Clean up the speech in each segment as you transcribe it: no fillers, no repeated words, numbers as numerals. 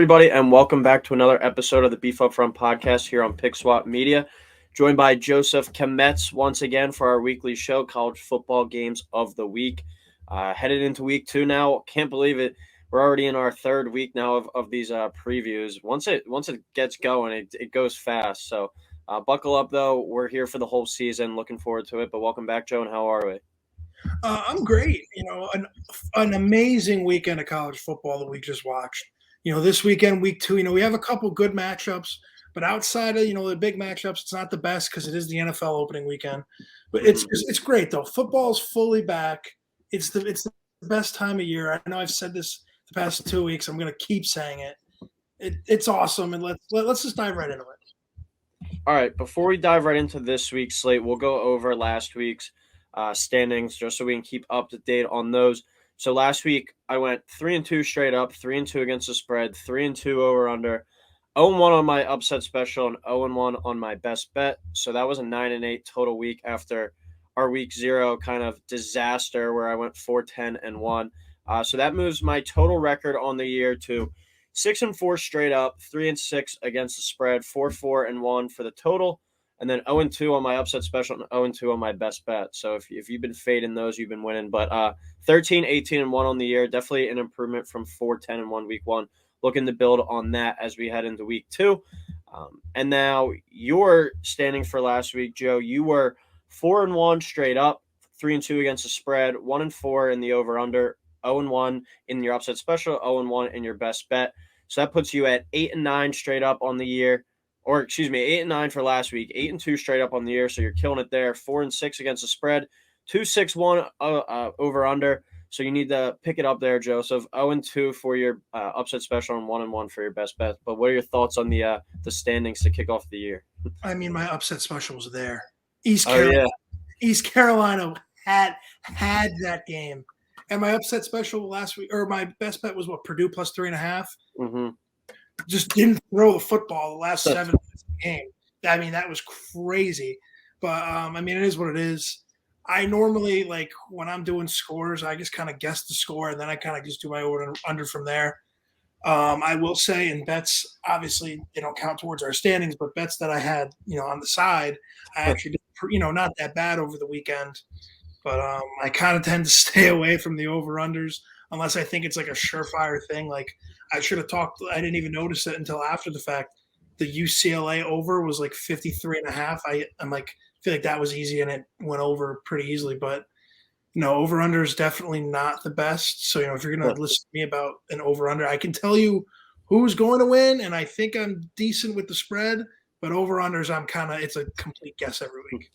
everybody, and welcome back to another episode of the Beef Up Front podcast here on Pick Swap Media. Joined by Joseph Kmetz once again for our weekly show, College Football Games of the Week. Headed into week 2 now. Can't believe it. We're already in our third week now of these previews. Once it gets going, it goes fast. So buckle up, though. We're here for the whole season. Looking forward to it. But welcome back, Joe, and how are we? I'm great. An amazing weekend of college football that we just watched. This weekend, week 2, we have a couple good matchups, but outside of, the big matchups, it's not the best because it is the NFL opening weekend. But it's great, though. Football's fully back. It's the best time of year. I know I've said this the past 2 weeks. I'm going to keep saying it. It's awesome, and let's just dive right into it. All right, before we dive right into this week's slate, we'll go over last week's standings just so we can keep up to date on those. So last week I went 3-2 straight up, 3-2 against the spread, 3-2 over under, 0-1 on my upset special, and 0-1 on my best bet. So that was a 9-8 total week after our week 0 kind of disaster where I went 4-10-1. So that moves my total record on the year to 6-4 straight up, 3-6 against the spread, 4-4-1 for the total. And then 0-2 on my upset special and 0-2 on my best bet. So if you've been fading those, you've been winning. But 13-18-1 on the year, definitely an improvement from 4-10-1 week 1. Looking to build on that as we head into week 2. And now your standing for last week, Joe, you were 4-1 straight up, 3-2 against the spread, 1-4 in the over/under, 0-1 in your upset special, 0-1 in your best bet. So that puts you at 8-9 straight up on the year. Or, 8-9 for last week, 8-2 straight up on the year, so you're killing it there. 4-6 against the spread, 2-6-1 over under. So you need to pick it up there, Joseph. 0-2 for your upset special and 1-1 for your best bet. But what are your thoughts on the standings to kick off the year? I mean, my upset special was there. East Carolina had that game, and my upset special last week, or my best bet was what, Purdue plus 3.5. Mm-hmm. Just didn't throw the football the last 7 minutes of the game. I mean, that was crazy. But, it is what it is. I normally, when I'm doing scores, I just kind of guess the score, and then I kind of just do my over and under from there. I will say in bets, obviously, they don't count towards our standings, but bets that I had, on the side, I actually did, not that bad over the weekend. But I kind of tend to stay away from the over-unders unless I think it's like a surefire thing. Like I should have talked – I didn't even notice it until after the fact. The UCLA over was like 53.5. I'm like – I feel like that was easy and it went over pretty easily. But, over-under is definitely not the best. So, if you're going to listen to me about an over-under, I can tell you who's going to win, and I think I'm decent with the spread. But over-unders, it's a complete guess every week.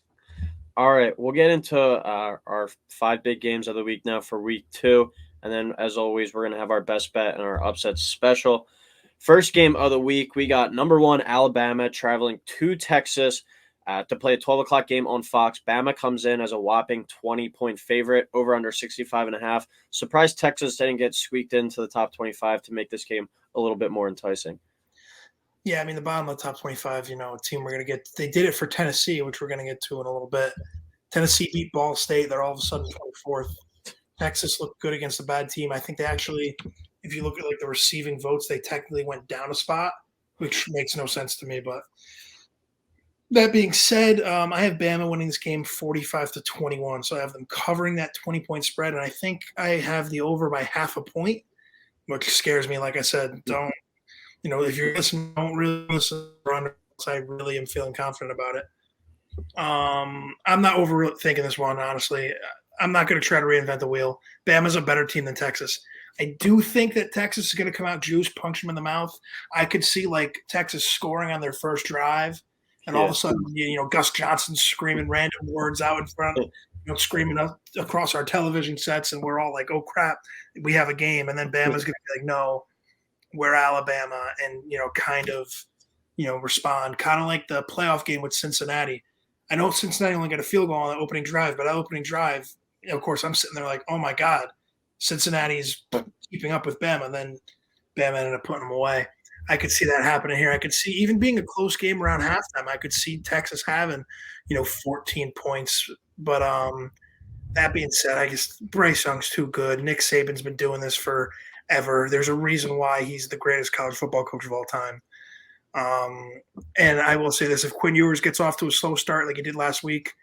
All right, we'll get into our 5 big games of the week now for week 2. And then, as always, we're going to have our best bet and our upset special. First game of the week, we got number 1 Alabama traveling to Texas to play a 12 o'clock game on Fox. Bama comes in as a whopping 20-point favorite, over under 65.5. Surprised Texas didn't get squeaked into the top 25 to make this game a little bit more enticing. Yeah, the bottom of the top 25, a team we're going to get – they did it for Tennessee, which we're going to get to in a little bit. Tennessee beat Ball State. They're all of a sudden 24th. Texas looked good against a bad team. I think they actually – if you look at the receiving votes, they technically went down a spot, which makes no sense to me. But that being said, I have Bama winning this game 45-21. So I have them covering that 20-point spread, and I think I have the over by half a point, which scares me. Like I said, don't – if you're listening, don't really listen to I really am feeling confident about it. I'm not overthinking this one, honestly. I'm not going to try to reinvent the wheel. Bama's a better team than Texas. I do think that Texas is going to come out juice, punch them in the mouth. I could see Texas scoring on their first drive, and all of a sudden, Gus Johnson screaming random words out in front, screaming across our television sets, and we're all like, "Oh crap, we have a game!" And then Bama's going to be like, "No, we're Alabama," and respond, kind of like the playoff game with Cincinnati. I know Cincinnati only got a field goal on the opening drive, but that opening drive, of course, I'm sitting there like, oh my God, Cincinnati's keeping up with Bama. Then Bama ended up putting them away. I could see that happening here. I could see even being a close game around halftime. I could see Texas having, 14 points. But that being said, I guess Bryce Young's too good. Nick Saban's been doing this for ever. There's a reason why he's the greatest college football coach of all time. Um, and I will say this: if Quinn Ewers gets off to a slow start like he did last week,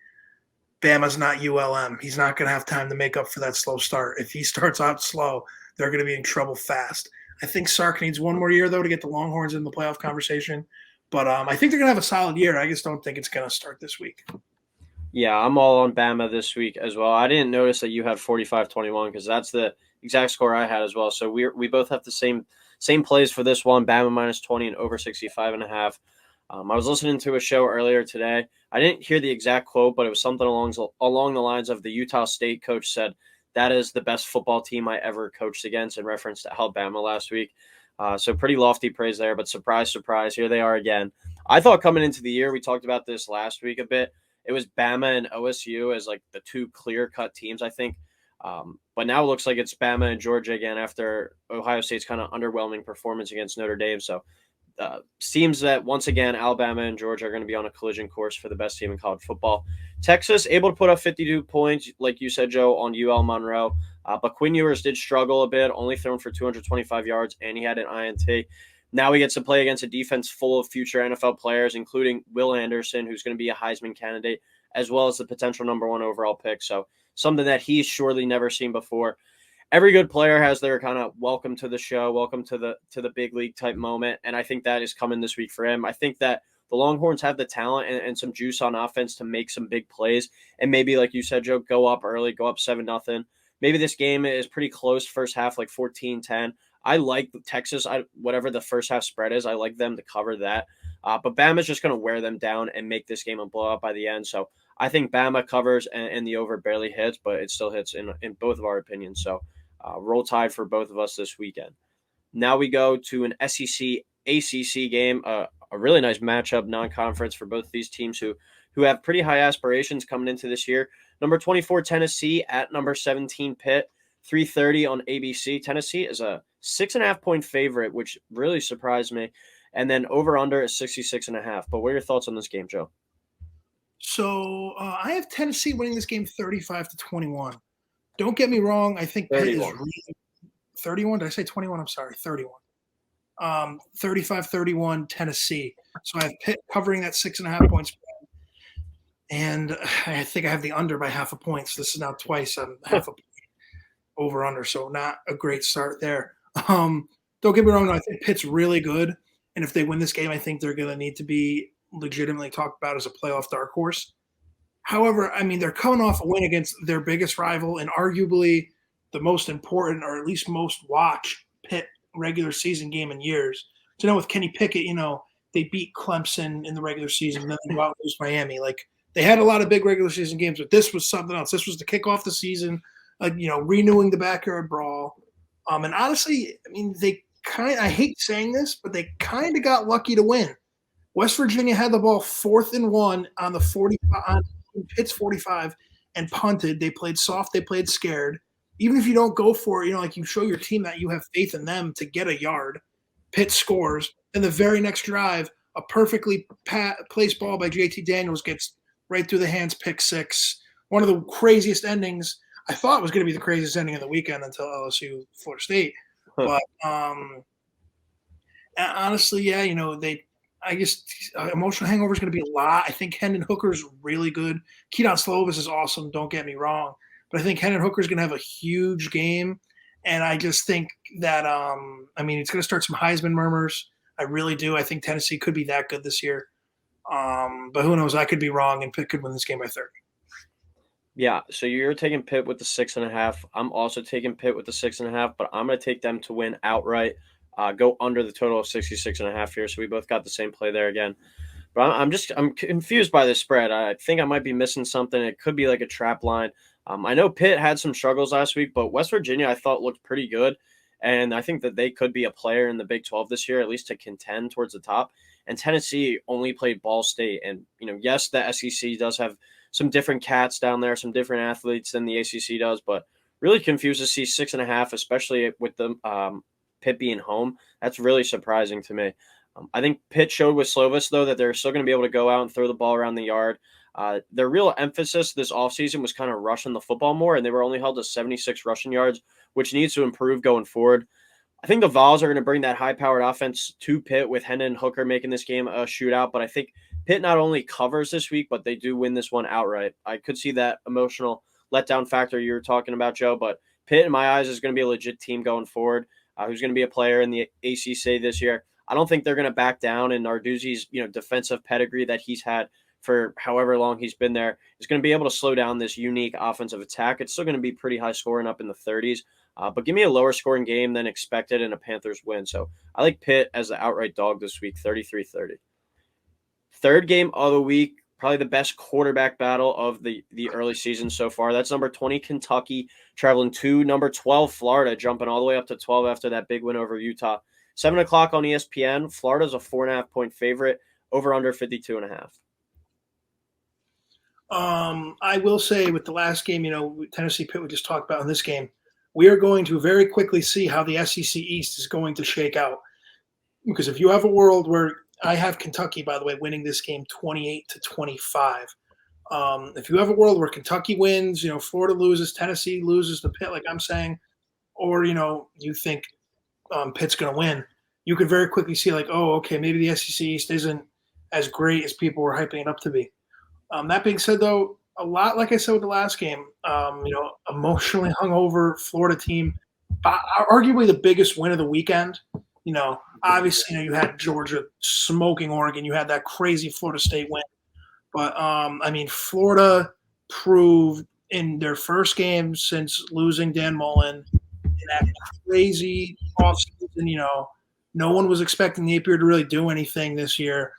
Bama's not ULM. He's not going to have time to make up for that slow start. If he starts out slow, they're going to be in trouble fast. I think Sark needs one more year, though, to get the Longhorns in the playoff conversation. But I think they're going to have a solid year. I just don't think it's going to start this week. Yeah, I'm all on Bama this week as well. I didn't notice that you had 45-21 because that's the exact score I had as well. So we both have the same plays for this one, Bama minus 20 and over 65.5. I was listening to a show earlier today. I didn't hear the exact quote, but it was something along the lines of the Utah State coach said, that is the best football team I ever coached against, in reference to Alabama last week. So pretty lofty praise there, but surprise, surprise, here they are again. I thought coming into the year, we talked about this last week a bit, it was Bama and OSU as like the two clear-cut teams, I think. But now it looks like it's Bama and Georgia again after Ohio State's kind of underwhelming performance against Notre Dame. So seems that once again, Alabama and Georgia are going to be on a collision course for the best team in college football. Texas able to put up 52 points, like you said, Joe, on UL Monroe. But Quinn Ewers did struggle a bit, only thrown for 225 yards, and he had an INT. Now he gets to play against a defense full of future NFL players, including Will Anderson, who's going to be a Heisman candidate, as well as the potential number 1 overall pick. So something that he's surely never seen before. Every good player has their kind of welcome to the show, welcome to the big league type moment, and I think that is coming this week for him. I think that the Longhorns have the talent and some juice on offense to make some big plays, and maybe, like you said, Joe, go up early, go up 7-0. Maybe this game is pretty close first half, like 14-10. I like Texas, whatever the first half spread is, I like them to cover that. But Bama's just going to wear them down and make this game a blowout by the end. So I think Bama covers and the over barely hits, but it still hits in both of our opinions. So roll tide for both of us this weekend. Now we go to an SEC ACC game, a really nice matchup, non-conference for both these teams who have pretty high aspirations coming into this year. Number 24 Tennessee at number 17 Pitt, 3:30 on ABC. Tennessee is a 6.5 point favorite, which really surprised me. And then over under is 66.5. But what are your thoughts on this game, Joe? So I have Tennessee winning this game 35-21. Don't get me wrong. I think Pitt is really 31. Did I say 21? I'm sorry, 31. 35-31 Tennessee. So I have Pitt covering that 6.5 points. And I think I have the under by half a point. So this is now twice I'm half a point over under. So not a great start there. Don't get me wrong. I think Pitt's really good. And if they win this game, I think they're going to need to be legitimately talked about as a playoff dark horse. However, I mean, they're coming off a win against their biggest rival and arguably the most important, or at least most watched Pitt regular season game in years. So, with Kenny Pickett, they beat Clemson in the regular season and then they go out and lose Miami. Like, they had a lot of big regular season games, but this was something else. This was to kick off the season, renewing the backyard brawl. And honestly, I mean, I hate saying this, but they kind of got lucky to win. West Virginia had the ball 4th and 1 on the 45 on Pitt's 45 and punted. They played soft. They played scared. Even if you don't go for it, like you show your team that you have faith in them to get a yard. Pitt scores. And the very next drive, a perfectly placed ball by JT Daniels gets right through the hands, pick 6. One of the craziest endings. I thought was going to be the craziest ending of the weekend until LSU Florida State. But honestly, yeah, emotional hangover is going to be a lot. I think Hendon Hooker's really good. Keaton Slovis is awesome. Don't get me wrong, but I think Hendon Hooker is going to have a huge game, and I just think that it's going to start some Heisman murmurs. I really do. I think Tennessee could be that good this year, but who knows? I could be wrong, and Pitt could win this game by 30. Yeah, so you're taking Pitt with the 6.5. I'm also taking Pitt with the 6.5, but I'm going to take them to win outright. Go under the total of 66.5 here. So we both got the same play there again. But I'm confused by this spread. I think I might be missing something. It could be like a trap line. I know Pitt had some struggles last week, but West Virginia I thought looked pretty good. And I think that they could be a player in the Big 12 this year, at least to contend towards the top. And Tennessee only played Ball State. And, yes, the SEC does have some different cats down there, some different athletes than the ACC does, but really confused to see 6.5, especially with the Pitt being home. That's really surprising to me. I think Pitt showed with Slovis, though, that they're still going to be able to go out and throw the ball around the yard. Their real emphasis this offseason was kind of rushing the football more, and they were only held to 76 rushing yards, which needs to improve going forward. I think the Vols are going to bring that high-powered offense to Pitt with Hennon and Hooker making this game a shootout. But I think Pitt not only covers this week, but they do win this one outright. I could see that emotional letdown factor you were talking about, Joe. But Pitt, in my eyes, is going to be a legit team going forward. Who's going to be a player in the ACC this year. I don't think they're going to back down. And Narduzzi's defensive pedigree that he's had for however long he's been there is going to be able to slow down this unique offensive attack. It's still going to be pretty high scoring up in the 30s. But give me a lower scoring game than expected and a Panthers win. So I like Pitt as the outright dog this week, 33-30. Third game of the week, probably the best quarterback battle of the early season so far. That's number 20, Kentucky, traveling to number 12, Florida, jumping all the way up to 12 after that big win over Utah. 7 o'clock on ESPN. Florida's a 4.5-point favorite, over under 52.5. I will say with the last game, Tennessee Pitt we just talked about in this game, we are going to very quickly see how the SEC East is going to shake out. Because if you have a world where I have Kentucky, by the way, winning this game 28-25. If you have a world where Kentucky wins, Florida loses, Tennessee loses to Pitt, like I'm saying, or, you think Pitt's going to win, you could very quickly see like, oh, okay, maybe the SEC East isn't as great as people were hyping it up to be. That being said, though, a lot, like I said with the last game, emotionally hungover Florida team, arguably the biggest win of the weekend. Obviously, you had Georgia smoking Oregon. You had that crazy Florida State win. But, Florida proved in their first game since losing Dan Mullen in that crazy offseason, no one was expecting Napier to really do anything this year.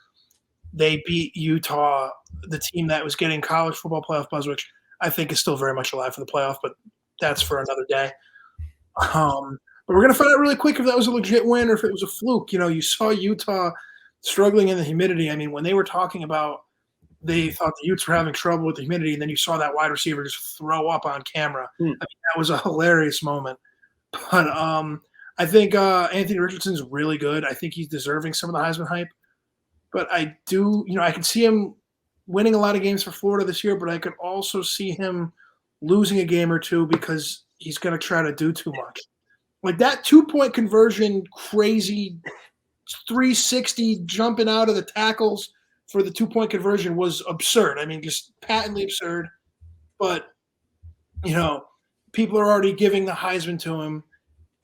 They beat Utah, the team that was getting college football playoff buzz, which I think is still very much alive for the playoff, but that's for another day. But we're going to find out really quick if that was a legit win or if it was a fluke. You saw Utah struggling in the humidity. I mean, when they were talking about they thought the Utes were having trouble with the humidity, and then you saw that wide receiver just throw up on camera. I mean, that was a hilarious moment. But I think Anthony Richardson's really good. I think he's deserving some of the Heisman hype. But I do, I can see him winning a lot of games for Florida this year, but I could also see him losing a game or two because he's going to try to do too much. Like that 2-point conversion, crazy 360 jumping out of the tackles for the 2-point conversion was absurd. I mean, just patently absurd. But, people are already giving the Heisman to him.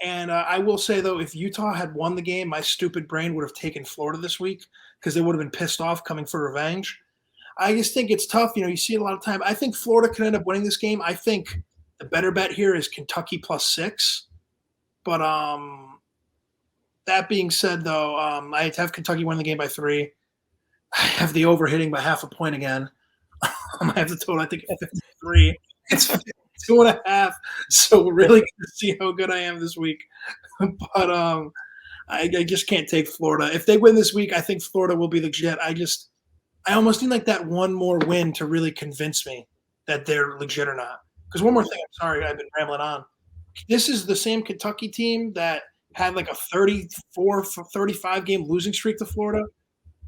And I will say, though, if Utah had won the game, my stupid brain would have taken Florida this week because they would have been pissed off coming for revenge. I just think it's tough. You see it a lot of time. I think Florida could end up winning this game. I think the better bet here is Kentucky +6. But that being said, though, I have Kentucky win the game by 3. I have the over hitting by 0.5 point again. I have the total, I think, at 53. It's 2.5. So we're really going to see how good I am this week. But I just can't take Florida. If they win this week, I think Florida will be legit. I almost need like that one more win to really convince me that they're legit or not. Because one more thing, I'm sorry, I've been rambling on. This is the same Kentucky team that had like a 34-35 game losing streak to Florida.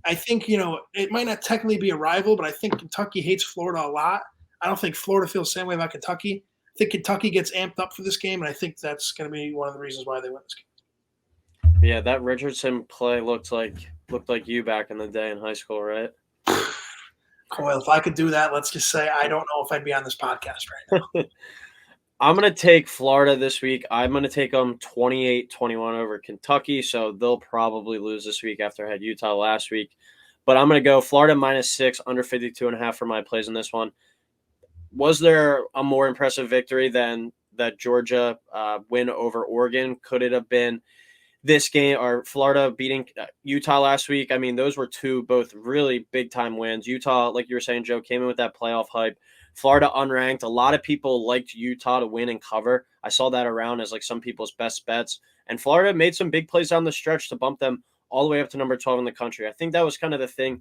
I think, it might not technically be a rival, but I think Kentucky hates Florida a lot. I don't think Florida feels the same way about Kentucky. I think Kentucky gets amped up for this game, and I think that's going to be one of the reasons why they win this game. Yeah, that Richardson play looked like you back in the day in high school, right? Coyle, if I could do that, let's just say I don't know if I'd be on this podcast right now. I'm going to take Florida this week. I'm going to take them 28-21 over Kentucky, so they'll probably lose this week after I had Utah last week. But I'm going to go Florida -6, under 52.5 for my plays in this one. Was there a more impressive victory than that Georgia win over Oregon? Could it have been this game or Florida beating Utah last week? I mean, those were two both really big-time wins. Utah, like you were saying, Joe, came in with that playoff hype. Florida unranked. A lot of people liked Utah to win and cover. I saw that around as like some people's best bets. And Florida made some big plays down the stretch to bump them all the way up to number 12 in the country. I think that was kind of the thing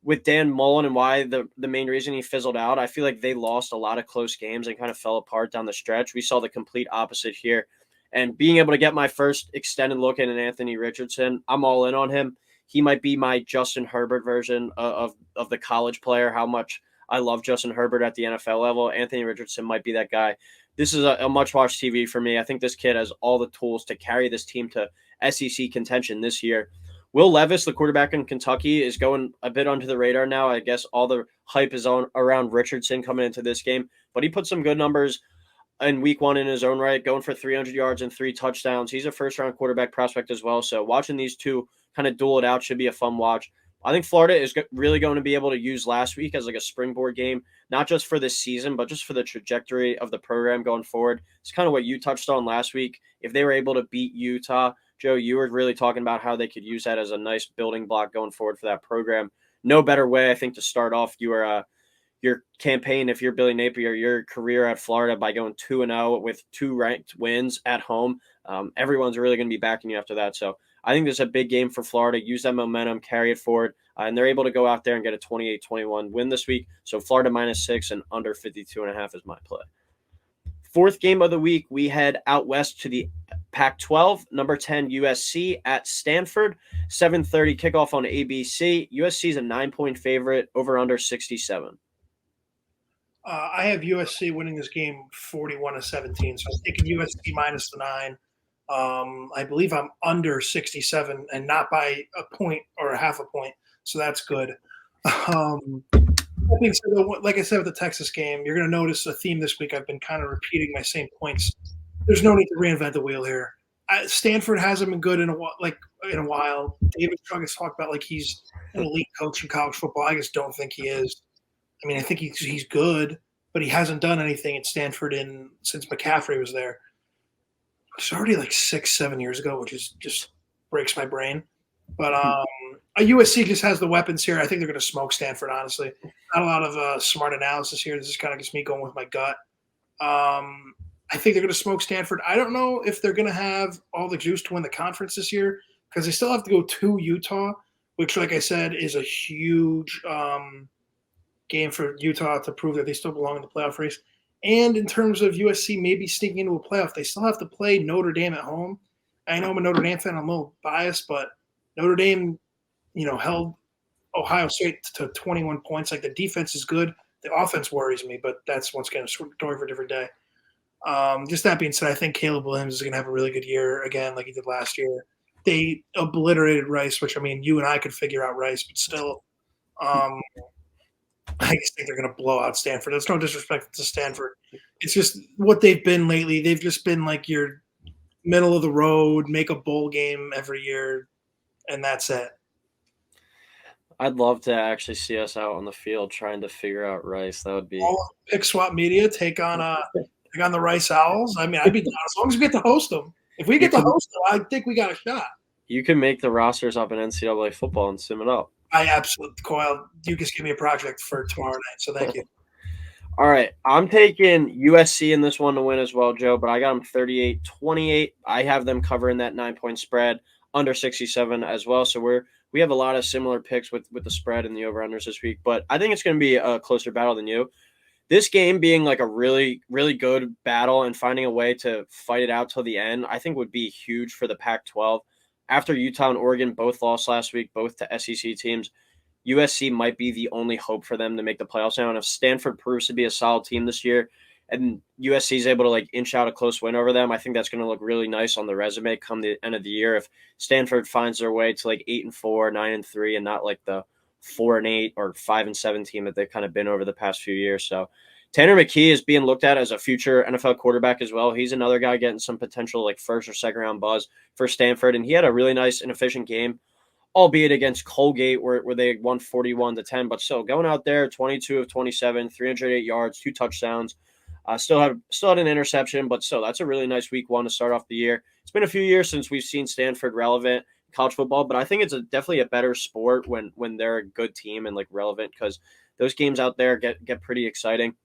with Dan Mullen and why the main reason he fizzled out. I feel like they lost a lot of close games and kind of fell apart down the stretch. We saw the complete opposite here. And being able to get my first extended look at an Anthony Richardson, I'm all in on him. He might be my Justin Herbert version of the college player, how much I love Justin Herbert at the NFL level. Anthony Richardson might be that guy. this is a much-watched TV for me. I think this kid has all the tools to carry this team to SEC contention this year. Will Levis, the quarterback in Kentucky, is going a bit under the radar now. I guess all the hype is on around Richardson coming into this game, but he put some good numbers in week one in his own right, going for 300 yards and 3 touchdowns. He's a first-round quarterback prospect as well, so watching these two kind of duel it out should be a fun watch. I think Florida is really going to be able to use last week as like a springboard game, not just for this season, but just for the trajectory of the program going forward. It's kind of what you touched on last week. If they were able to beat Utah, Joe, you were really talking about how they could use that as a nice building block going forward for that program. No better way, I think, to start off your campaign, if you're Billy Napier, your career at Florida by going 2-0 with 2 ranked wins at home. Everyone's really going to be backing you after that. So I think there's a big game for Florida. Use that momentum, carry it forward, and they're able to go out there and get a 28-21 win this week. So Florida -6 and under 52.5 is my play. Fourth game of the week, we head out west to the Pac-12, number 10 USC at Stanford, 7:30 kickoff on ABC. USC is a 9-point favorite, over under 67. I have USC winning this game 41-17. So I'm taking USC minus the 9. I believe I'm under 67 and not by a point or a half a point. So that's good. I think so. Like I said with the Texas game, you're going to notice a theme this week. I've been kind of repeating my same points. There's no need to reinvent the wheel here. Stanford hasn't been good in a while. David Strong has talked about like he's an elite coach in college football. I just don't think he is. I mean, I think he's good, but he hasn't done anything at Stanford since McCaffrey was there. It's already like 6-7 years ago, which is just breaks my brain. But USC just has the weapons here. I think they're going to smoke Stanford, honestly. Not a lot of smart analysis here. This is kind of just me going with my gut. I think they're going to smoke Stanford. I don't know if they're going to have all the juice to win the conference this year because they still have to go to Utah, which, like I said, is a huge game for Utah to prove that they still belong in the playoff race. And in terms of USC maybe sneaking into a playoff, they still have to play Notre Dame at home. I know I'm a Notre Dame fan. I'm a little biased, but Notre Dame, held Ohio State to 21 points. Like the defense is good. The offense worries me, but that's once again a story for a different day. Just that being said, I think Caleb Williams is going to have a really good year again, like he did last year. They obliterated Rice, which I mean, you and I could figure out Rice, but still, I just think they're going to blow out Stanford. That's no disrespect to Stanford. It's just what they've been lately. They've just been like your middle of the road, make a bowl game every year, and that's it. I'd love to actually see us out on the field trying to figure out Rice. That would be all Pick Swap Media take on the Rice Owls. I mean, I'd be down as long as we get to host them. If we get to host them, I think we got a shot. You can make the rosters up in NCAA football and sim it up. I absolutely, Coyle. You just give me a project for tomorrow night, so thank you. All right, I'm taking USC in this one to win as well, Joe, but I got them 38-28. I have them covering that 9-point spread, under 67 as well. So we have a lot of similar picks with the spread and the over-unders this week, but I think it's going to be a closer battle than you. This game being like a really, really good battle and finding a way to fight it out till the end, I think would be huge for the Pac-12. After Utah and Oregon both lost last week, both to SEC teams, USC might be the only hope for them to make the playoffs now. And if Stanford proves to be a solid team this year and USC is able to like inch out a close win over them, I think that's going to look really nice on the resume come the end of the year. If Stanford finds their way to like 8-4, 9-3, and not like the 4-8 or 5-7 team that they've kind of been over the past few years. So Tanner McKee is being looked at as a future NFL quarterback as well. He's another guy getting some potential like first or second round buzz for Stanford. And he had a really nice and efficient game, albeit against Colgate where they won 41-10, but still going out there 22 of 27, 308 yards, 2 touchdowns. Still had an interception, but still that's a really nice week 1 to start off the year. It's been a few years since we've seen Stanford relevant in college football, but I think it's definitely a better sport when they're a good team and like relevant because those games out there get pretty exciting.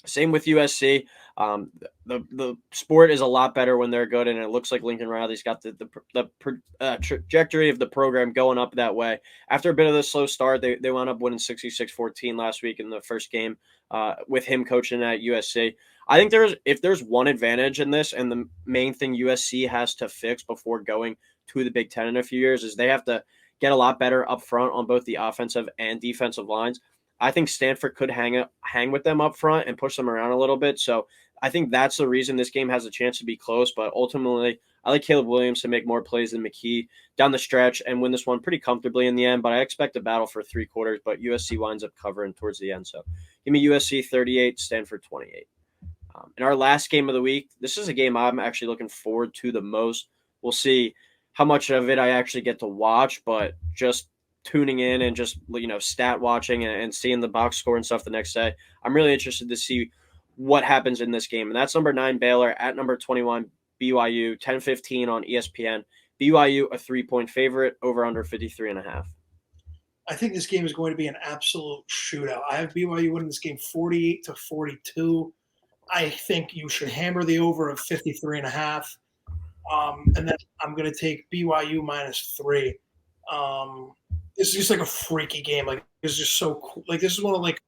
Same with USC. The sport is a lot better when they're good, and it looks like Lincoln Riley's got the trajectory of the program going up that way. After a bit of a slow start, they wound up winning 66-14 last week in the first game with him coaching at USC. I think if there's one advantage in this, and the main thing USC has to fix before going to the Big Ten in a few years is they have to get a lot better up front on both the offensive and defensive lines. I think Stanford could hang with them up front and push them around a little bit. So I think that's the reason this game has a chance to be close. But ultimately, I like Caleb Williams to make more plays than McKee down the stretch and win this one pretty comfortably in the end. But I expect a battle for 3 quarters, but USC winds up covering towards the end. So give me USC 38, Stanford 28. In our last game of the week, this is a game I'm actually looking forward to the most. We'll see how much of it I actually get to watch, but just tuning in and just stat watching and seeing the box score and stuff the next day, I'm really interested to see what happens in this game. And that's number 9 Baylor at number 21 BYU, 10:15 on ESPN. BYU a 3-point favorite, over under 53.5. I think this game is going to be an absolute shootout. I have BYU winning this game 48-42. I think you should hammer the over of 53.5. And then I'm going to take BYU -3. This is just like a freaky game. Like, it's just so cool. Like, this is one of like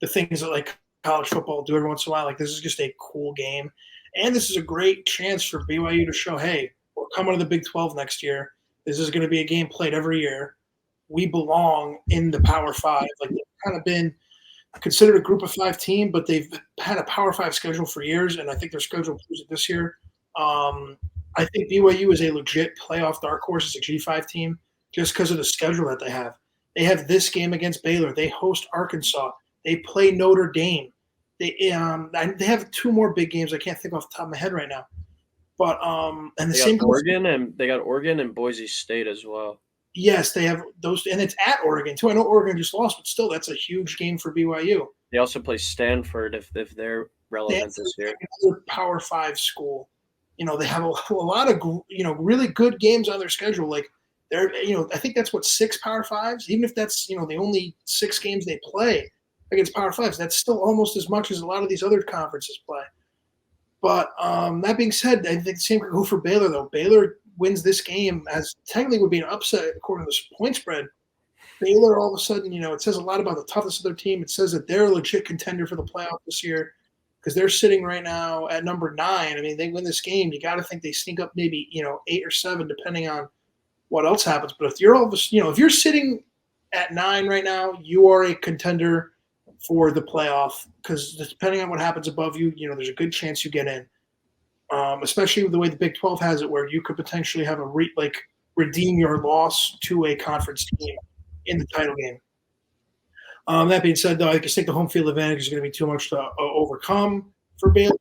the things that like college football do every once in a while. Like, this is just a cool game. And this is a great chance for BYU to show, hey, we're coming to the Big 12 next year. This is going to be a game played every year. We belong in the Power Five. Like, they've kind of been considered a Group of 5 team, but they've had a Power 5 schedule for years, and I think their schedule proves it this year. I think BYU is a legit playoff dark horse as a G5 team just because of the schedule that they have. They have this game against Baylor. They host Arkansas. They play Notre Dame. They have 2 more big games. I can't think off the top of my head right now. But and the They same got Oregon and they got Oregon and Boise State as well. Yes, they have those, and it's at Oregon too. I know Oregon just lost, but still, that's a huge game for BYU. They also play Stanford if they're relevant this year. Another Power 5 school. They have a lot of really good games on their schedule. Like, they're I think that's what 6 Power 5s. Even if that's the only 6 games they play against Power 5s, that's still almost as much as a lot of these other conferences play. But that being said, I think the same could go for Baylor though. Baylor wins this game, as technically would be an upset according to the point spread. Baylor, all of a sudden, it says a lot about the toughness of their team. It says that they're a legit contender for the playoff this year because they're sitting right now at number 9. I mean, they win this game, you got to think they sneak up maybe 8 or 7, depending on what else happens. But if you're if you're sitting at 9 right now, you are a contender for the playoff because depending on what happens above you, there's a good chance you get in. Especially with the way the Big 12 has it, where you could potentially have redeem your loss to a conference team in the title game. That being said, though, I just think the home field advantage is going to be too much to overcome for Baylor.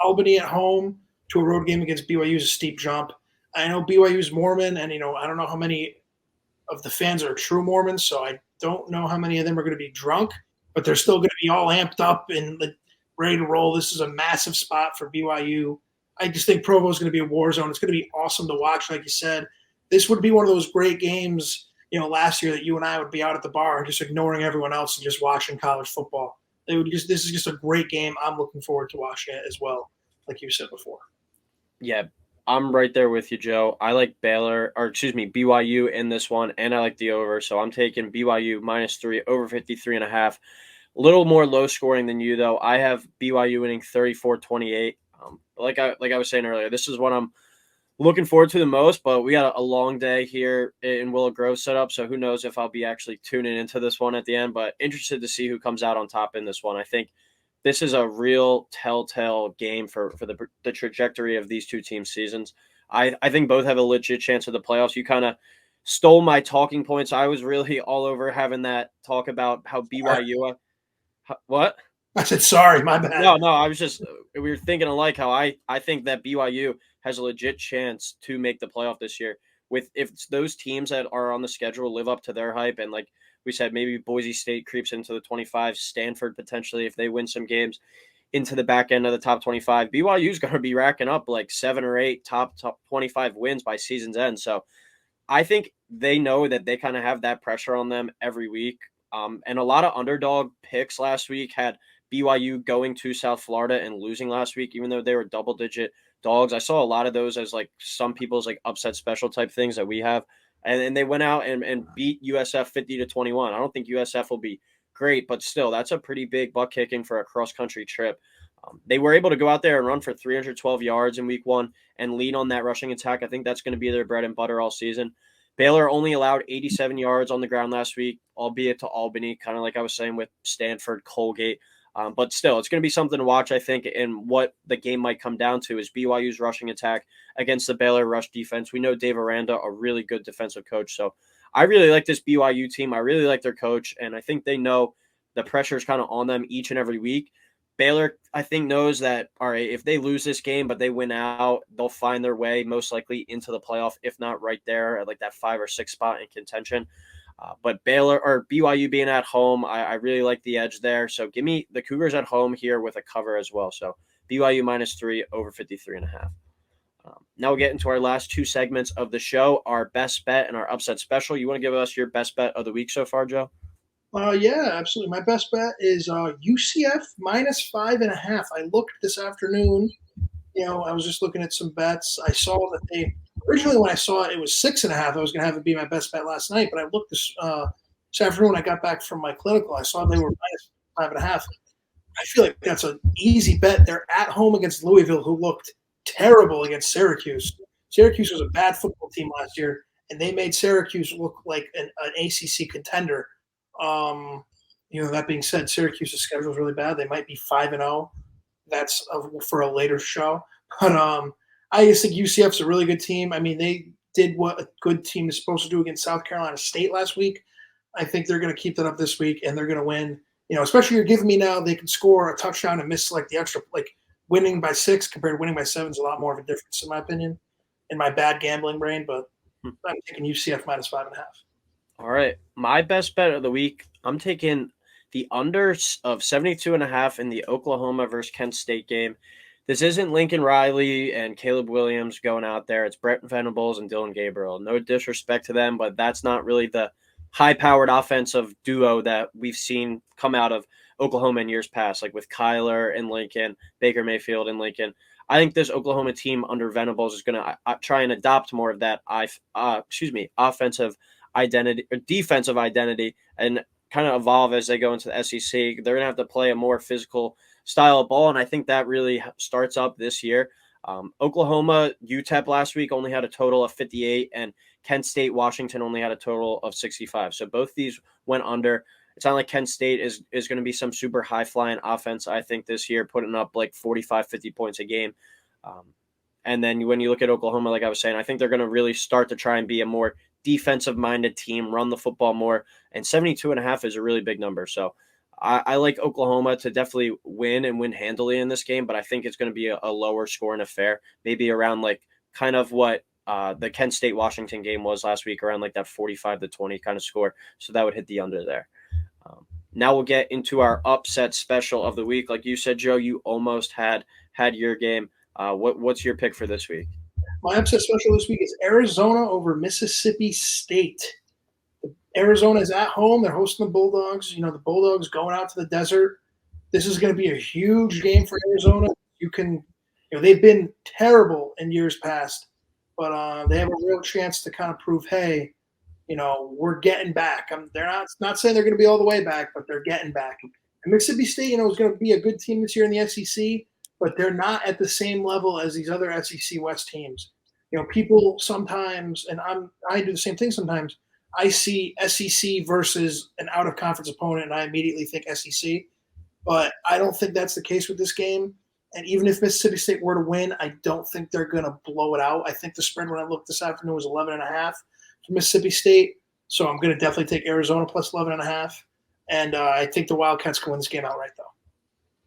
Albany at home to a road game against BYU is a steep jump. I know BYU is Mormon, and I don't know how many of the fans are true Mormons, so I don't know how many of them are going to be drunk, but they're still going to be all amped up and ready to roll. This is a massive spot for BYU. I just think Provo is going to be a war zone. It's going to be awesome to watch, like you said. This would be one of those great games, last year that you and I would be out at the bar and just ignoring everyone else and just watching college football. This is just a great game. I'm looking forward to watching it as well, like you said before. Yeah, I'm right there with you, Joe. I like BYU in this one, and I like the over. So I'm taking BYU -3, over 53.5. A little more low scoring than you, though. I have BYU winning 34-28. Like I was saying earlier, this is what I'm looking forward to the most, but we got a long day here in Willow Grove set up, so who knows if I'll be actually tuning into this one at the end, but interested to see who comes out on top in this one. I think this is a real telltale game for the trajectory of these two teams' seasons. I think both have a legit chance of the playoffs. You kind of stole my talking points. I was really all over having that talk about how BYU – what? I said, sorry, my bad. No, I was just – we were thinking alike how I think that BYU has a legit chance to make the playoff this year. If those teams that are on the schedule live up to their hype, and like we said, maybe Boise State creeps into the 25, Stanford potentially if they win some games into the back end of the top 25, BYU is going to be racking up like 7 or 8 top 25 wins by season's end. So I think they know that they kind of have that pressure on them every week. And a lot of underdog picks last week had BYU going to South Florida and losing last week, even though they were double-digit dogs. I saw a lot of those as like some people's like upset special type things that we have. And they went out and beat USF 50-21. I don't think USF will be great, but still, that's a pretty big butt kicking for a cross-country trip. They were able to go out there and run for 312 yards in week 1 and lean on that rushing attack. I think that's going to be their bread and butter all season. Baylor only allowed 87 yards on the ground last week, albeit to Albany, kind of like I was saying with Stanford, Colgate. But still, it's going to be something to watch, I think. And what the game might come down to is BYU's rushing attack against the Baylor rush defense. We know Dave Aranda, a really good defensive coach. So I really like this BYU team. I really like their coach. And I think they know the pressure is kind of on them each and every week. Baylor, I think, knows that, all right, if they lose this game, but they win out, they'll find their way most likely into the playoff, if not right there at like that 5 or 6 spot in contention. But Baylor or BYU being at home, I really like the edge there. So give me the Cougars at home here with a cover as well. So BYU -3 over 53.5. Now we'll get into our last two segments of the show, our best bet and our upset special. You want to give us your best bet of the week so far, Joe? Yeah, absolutely. My best bet is UCF -5.5. I looked this afternoon. I was just looking at some bets. I saw that they originally, when I saw it, it was 6.5. I was going to have it be my best bet last night, but I looked this afternoon when I got back from my clinical. I saw they were -5.5. I feel like that's an easy bet. They're at home against Louisville, who looked terrible against Syracuse. Syracuse was a bad football team last year, and they made Syracuse look like an ACC contender. That being said, Syracuse's schedule is really bad. They might be 5-0. That's for a later show. But I just think UCF's a really good team. I mean, they did what a good team is supposed to do against South Carolina State last week. I think they're going to keep that up this week, and they're going to win. Especially you're giving me now they can score a touchdown and miss like the extra, like winning by 6 compared to winning by 7 is a lot more of a difference in my opinion, in my bad gambling brain. But I'm taking UCF -5.5. All right. My best bet of the week, I'm taking the unders of 72.5 in the Oklahoma versus Kent State game. This isn't Lincoln Riley and Caleb Williams going out there. It's Brett Venables and Dylan Gabriel. No disrespect to them, but that's not really the high-powered offensive duo that we've seen come out of Oklahoma in years past, like with Kyler and Lincoln, Baker Mayfield and Lincoln. I think this Oklahoma team under Venables is going to try and adopt more of that offensive identity or defensive identity and kind of evolve as they go into the SEC. They're going to have to play a more physical style of ball, and I think that really starts up this year. Oklahoma, UTEP last week only had a total of 58, and Kent State, Washington only had a total of 65. So both these went under. It's not like Kent State is going to be some super high-flying offense, I think, this year, putting up like 45, 50 points a game. And then when you look at Oklahoma, like I was saying, I think they're going to really start to try and be a more defensive-minded team, run the football more, and 72.5 is a really big number. So I like Oklahoma to definitely win and win handily in this game, but I think it's going to be a lower scoring affair, maybe around like kind of what the Kent State-Washington game was last week, around like that 45-20 kind of score. So that would hit the under there. Now we'll get into our upset special of the week. Like you said, Joe, you almost had your game. What's your pick for this week? My upset special this week is Arizona over Mississippi State. Arizona is at home. They're hosting the Bulldogs. The Bulldogs going out to the desert. This is going to be a huge game for Arizona. They've been terrible in years past, but they have a real chance to kind of prove, hey, we're getting back. They're not saying they're going to be all the way back, but they're getting back. And Mississippi State, is going to be a good team this year in the SEC, but they're not at the same level as these other SEC West teams. People sometimes, and I do the same thing sometimes, I see SEC versus an out-of-conference opponent, and I immediately think SEC. But I don't think that's the case with this game. And even if Mississippi State were to win, I don't think they're going to blow it out. I think the spread when I looked this afternoon was 11.5 for Mississippi State. So I'm going to definitely take Arizona plus 11.5. And I think the Wildcats can win this game outright, though.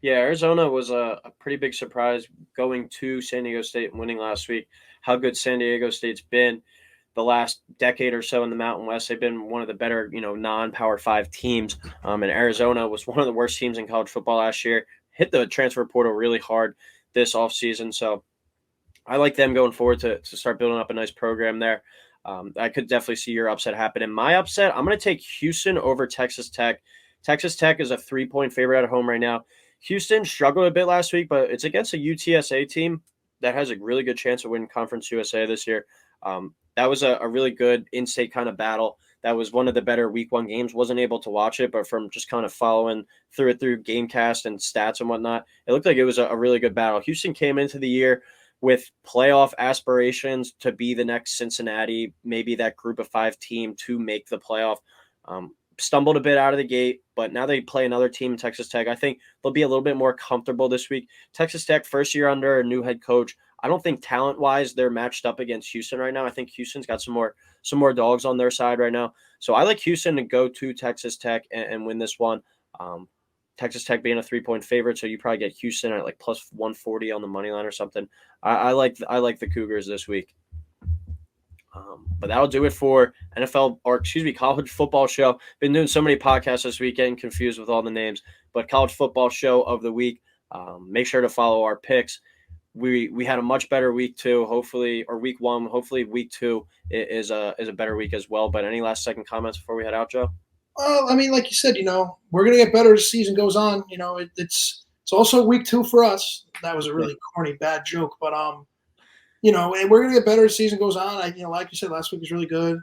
Yeah, Arizona was a pretty big surprise going to San Diego State and winning last week. How good San Diego State's been the last decade or so in the Mountain West. They've been one of the better, non-Power 5 teams. And Arizona was one of the worst teams in college football last year. Hit the transfer portal really hard this offseason. So I like them going forward to start building up a nice program there. I could definitely see your upset happen. In my upset, I'm going to take Houston over Texas Tech. Texas Tech is a 3-point favorite at home right now. Houston struggled a bit last week, but it's against a UTSA team that has a really good chance of winning Conference USA this year. That was a really good in-state kind of battle. That was one of the better week 1 games. Wasn't able to watch it, but from just kind of following through Gamecast and stats and whatnot, it looked like it was a really good battle. Houston came into the year with playoff aspirations to be the next Cincinnati, maybe that group of 5 team to make the playoff. stumbled a bit out of the gate, but now they play another team, Texas Tech. I think they'll be a little bit more comfortable this week. Texas Tech, first year under a new head coach. I don't think talent-wise they're matched up against Houston right now. I think Houston's got some more dogs on their side right now. So I like Houston to go to Texas Tech and win this one. Texas Tech being a 3-point favorite, so you probably get Houston at like plus 140 on the money line or something. I like the Cougars this week. But that'll do it for college football show. Been doing so many podcasts this week, getting confused with all the names. But college football show of the week. Make sure to follow our picks. We had a much better week 2, hopefully, or week 1. Hopefully, week 2 is a better week as well. But any last second comments before we head out, Joe? Well, I mean, like you said, we're gonna get better as the season goes on. It's also week 2 for us. That was a really corny, bad joke, but and we're gonna get better as the season goes on. Like you said, last week was really good,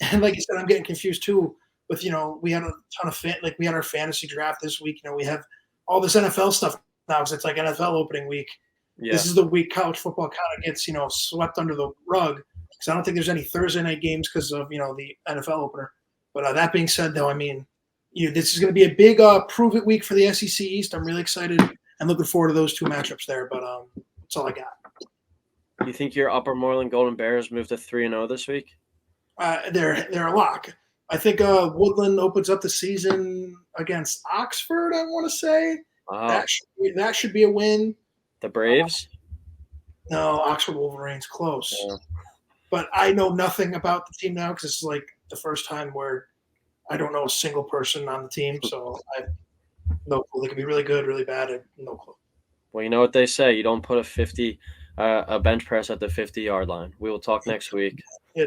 and like you said, I'm getting confused too. With we had a ton of we had our fantasy draft this week. We have all this NFL stuff now because it's like NFL opening week. Yeah. This is the week college football kind of gets swept under the rug because I don't think there's any Thursday night games because of the NFL opener. But that being said, though, I mean, this is going to be a big prove it week for the SEC East. I'm really excited and looking forward to those 2 matchups there. But that's all I got. You think your Upper Moreland Golden Bears moved to 3-0 this week? They're a lock. I think Woodland opens up the season against Oxford. I want to say that should be a win. The Braves? No, Oxford Wolverines close. Yeah. But I know nothing about the team now because it's like the first time where I don't know a single person on the team. So I have no clue. They could be really good, really bad. I have no clue. Well, you know what they say. You don't put a bench press at the 50-yard line. We will talk next week. Yeah.